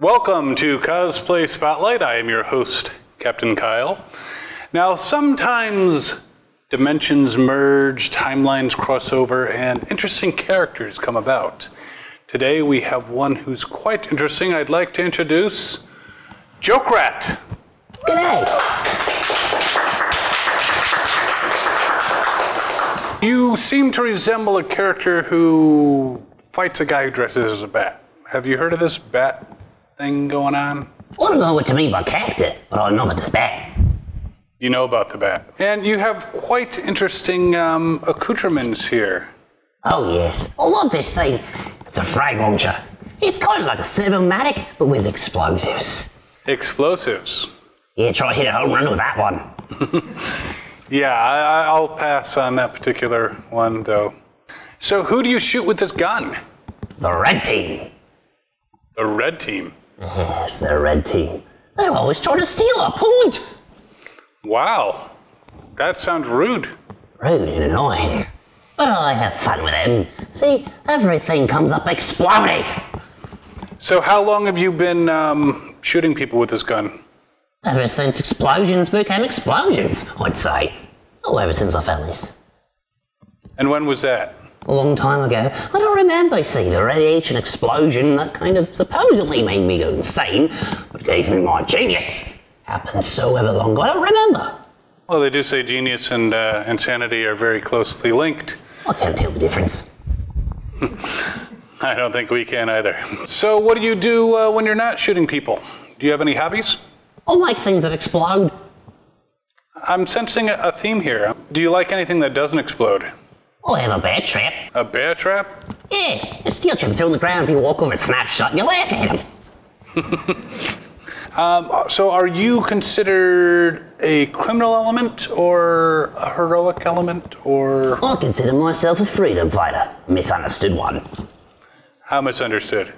Welcome to Cosplay Spotlight. I am your host, Captain Kyle. Now, sometimes dimensions merge, timelines cross over, and interesting characters come about. Today we have one who's quite interesting. I'd like to introduce Jokerat. G'day. You seem to resemble a character who fights a guy who dresses as a bat. Have you heard of this bat thing going on? I don't know what you mean by character, but I know about this bat. You know about the bat. And you have quite interesting accoutrements here. Oh yes, I love this thing. It's a frag launcher. It's kind of like a Servomatic, but with explosives. Explosives? Yeah, try to hit a home run with that one. Yeah, I'll pass on that particular one, though. So who do you shoot with this gun? The red team. The red team? Yes, the red team. They're always trying to steal our point. Wow, that sounds rude. Rude and annoying. But I have fun with them. See, everything comes up exploding. So how long have you been shooting people with this gun? Ever since explosions became explosions, I'd say. Oh, ever since I found this. And when was that? A long time ago. I don't remember, see, the radiation explosion that kind of supposedly made me go insane, but gave me my genius. Happened so ever long ago, I don't remember. Well, they do say genius and insanity are very closely linked. I can't tell the difference. I don't think we can either. So what do you do when you're not shooting people? Do you have any hobbies? I like things that explode. I'm sensing a theme here. Do you like anything that doesn't explode? I have a bear trap. A bear trap? Yeah, a steel trap thrown on the ground, people walk over and snapshot and you laugh at them. So are you considered a criminal element or a heroic element or? I consider myself a freedom fighter, a misunderstood one. How misunderstood?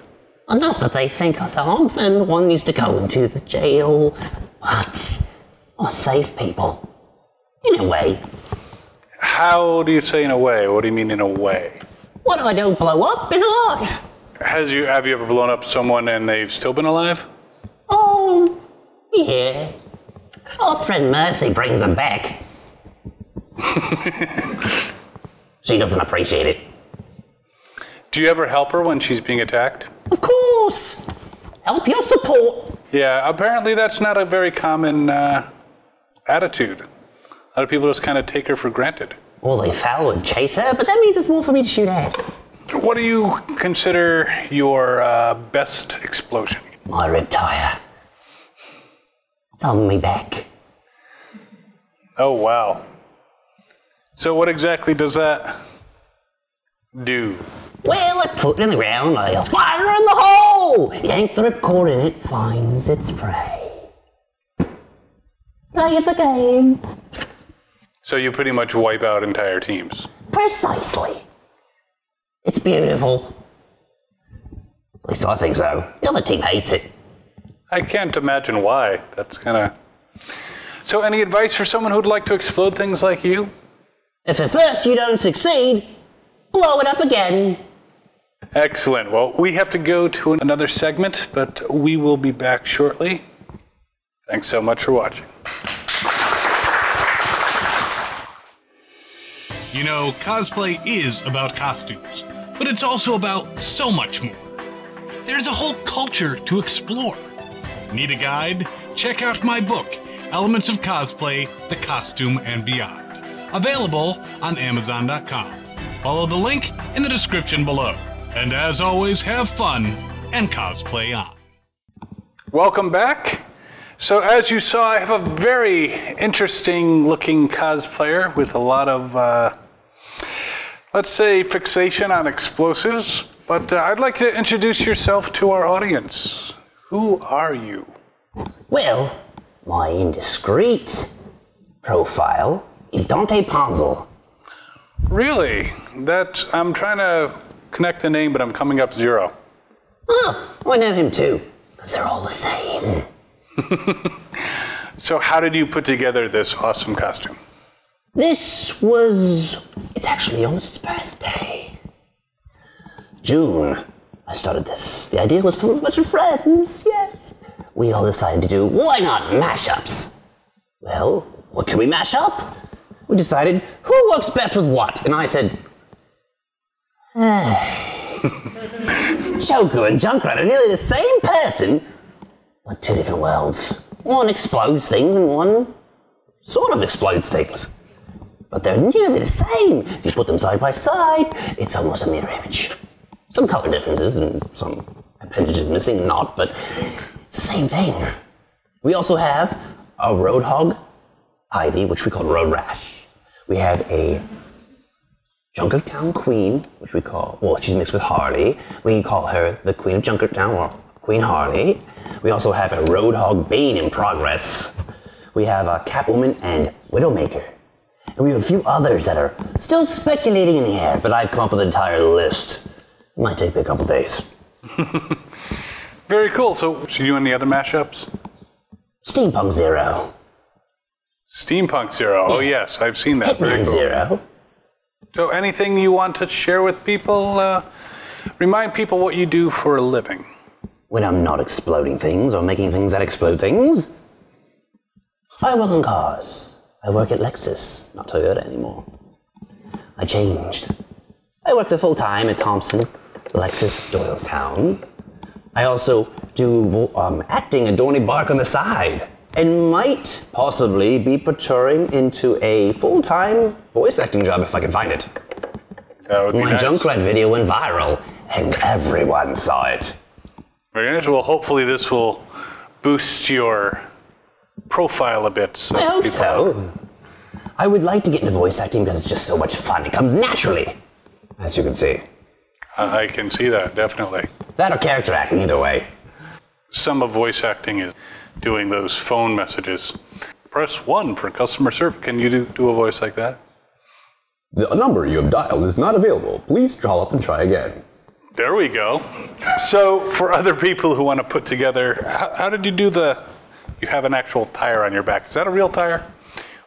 Enough that they think I'm the one needs to go into the jail, but I save people. In a way. How do you say in a way? What do you mean in a way? What I don't blow up is alive. Have you ever blown up someone and they've still been alive? Oh, yeah. Our friend Mercy brings them back. She doesn't appreciate it. Do you ever help her when she's being attacked? Of course. Help your support. Yeah, apparently that's not a very common attitude. A lot of people just kind of take her for granted. Well, they follow and chase her, but that means there's more for me to shoot at. What do you consider your best explosion? My rib tire. It's on me back. Oh, wow. So what exactly does that do? Well, I put it in the ground, I fire in the hole! Yank the ripcord and it finds its prey. Play the game. So you pretty much wipe out entire teams? Precisely. It's beautiful. At least I think so. The other team hates it. I can't imagine why. That's kind of... So any advice for someone who'd like to explode things like you? If at first you don't succeed, blow it up again. Excellent. Well, we have to go to another segment, but we will be back shortly. Thanks so much for watching. You know, cosplay is about costumes, but it's also about so much more. There's a whole culture to explore. Need a guide? Check out my book, Elements of Cosplay, The Costume and Beyond. Available on Amazon.com. Follow the link in the description below. And as always, have fun and cosplay on. Welcome back. So as you saw, I have a very interesting looking cosplayer with a lot of, let's say, fixation on explosives. But I'd like to introduce yourself to our audience. Who are you? Well, my indiscreet profile is Dante Ponzol. Really? I'm trying to connect the name, but I'm coming up 0. Oh, I know him too, because they're all the same. So how did you put together this awesome costume? It's actually almost its birthday. June I started this. The idea was from a bunch of friends, yes. We all decided to do, why not mashups? Well, what can we mash up? We decided, who works best with what? And I said, Joker and Junkrat are nearly the same person, but two different worlds. One explodes things and one sort of explodes things. But they're nearly the same. If you put them side by side, it's almost a mirror image. Some color differences and some appendages missing, not, but it's the same thing. We also have a Roadhog Ivy, which we call Road Rash. We have a Junkrat Town Queen, which we call, well, she's mixed with Harley. We call her the Queen of Junkrat Town, or Queen Harley. We also have a Roadhog Bane in progress. We have a Catwoman and Widowmaker. And we have a few others that are still speculating in the air, but I've come up with an entire list. It might take me a couple days. Very cool. So, should you do any other mashups? Steampunk Zero. Steampunk Zero. Oh, yes, I've seen that. Very Hitman cool. Zero. So, anything you want to share with people? Remind people what you do for a living. When I'm not exploding things or making things that explode things, I work on cars. I work at Lexus, not Toyota anymore. I changed. I work the full time at Thompson, Lexus, Doylestown. I also do acting at Dorney Bark on the side, and might possibly be maturing into a full-time voice acting job if I can find it. That would be My nice. Junkrat video went viral, and everyone saw it. Very nice. Well, hopefully this will boost your profile a bit. So I hope people- so. I would like to get into voice acting because it's just so much fun. It comes naturally, as you can see. I can see that, definitely. That or character acting, either way. Some of voice acting is doing those phone messages. Press 1 for customer service. Can you do a voice like that? The number you have dialed is not available. Please call up and try again. There we go. So for other people who want to put together, how did you do you have an actual tire on your back. Is that a real tire?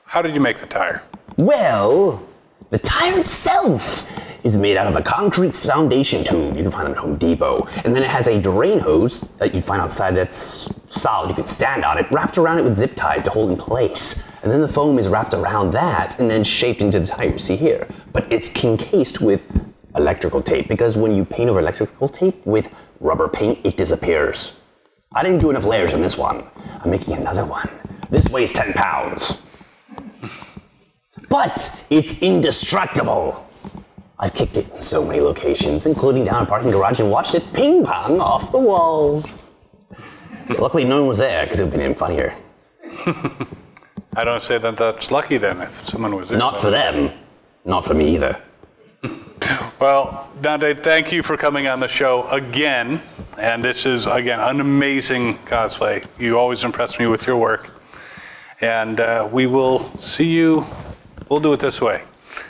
How did you make the tire? Well, the tire itself is made out of a concrete foundation tube you can find at Home Depot. And then it has a drain hose that you find outside that's solid. You can stand on it, wrapped around it with zip ties to hold in place. And then the foam is wrapped around that and then shaped into the tire you see here. But it's encased with electrical tape, because when you paint over electrical tape with rubber paint, it disappears. I didn't do enough layers on this one. I'm making another one. This weighs 10 pounds. But it's indestructible. I've kicked it in so many locations, including down a parking garage, and watched it ping pong off the walls. Luckily no one was there, because it would have been even funnier. I don't say that that's lucky then, if someone was there. Not for them. Not for me either. Well, Dante, thank you for coming on the show again. And this is, again, an amazing cosplay. You always impress me with your work. And we will see you. We'll do it this way.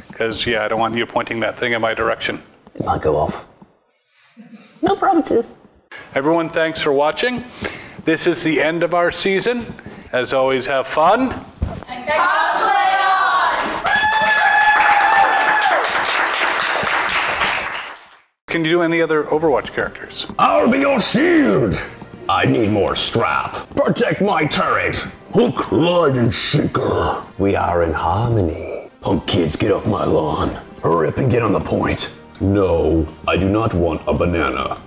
Because, yeah, I don't want you pointing that thing in my direction. It might go off. No promises. Everyone, thanks for watching. This is the end of our season. As always, have fun. And cosplay on! Can you do any other Overwatch characters? I'll be your shield. I need more scrap. Protect my turret. Hook, line, and sinker. We are in harmony. Punk kids, get off my lawn. Hurry up and get on the point. No, I do not want a banana.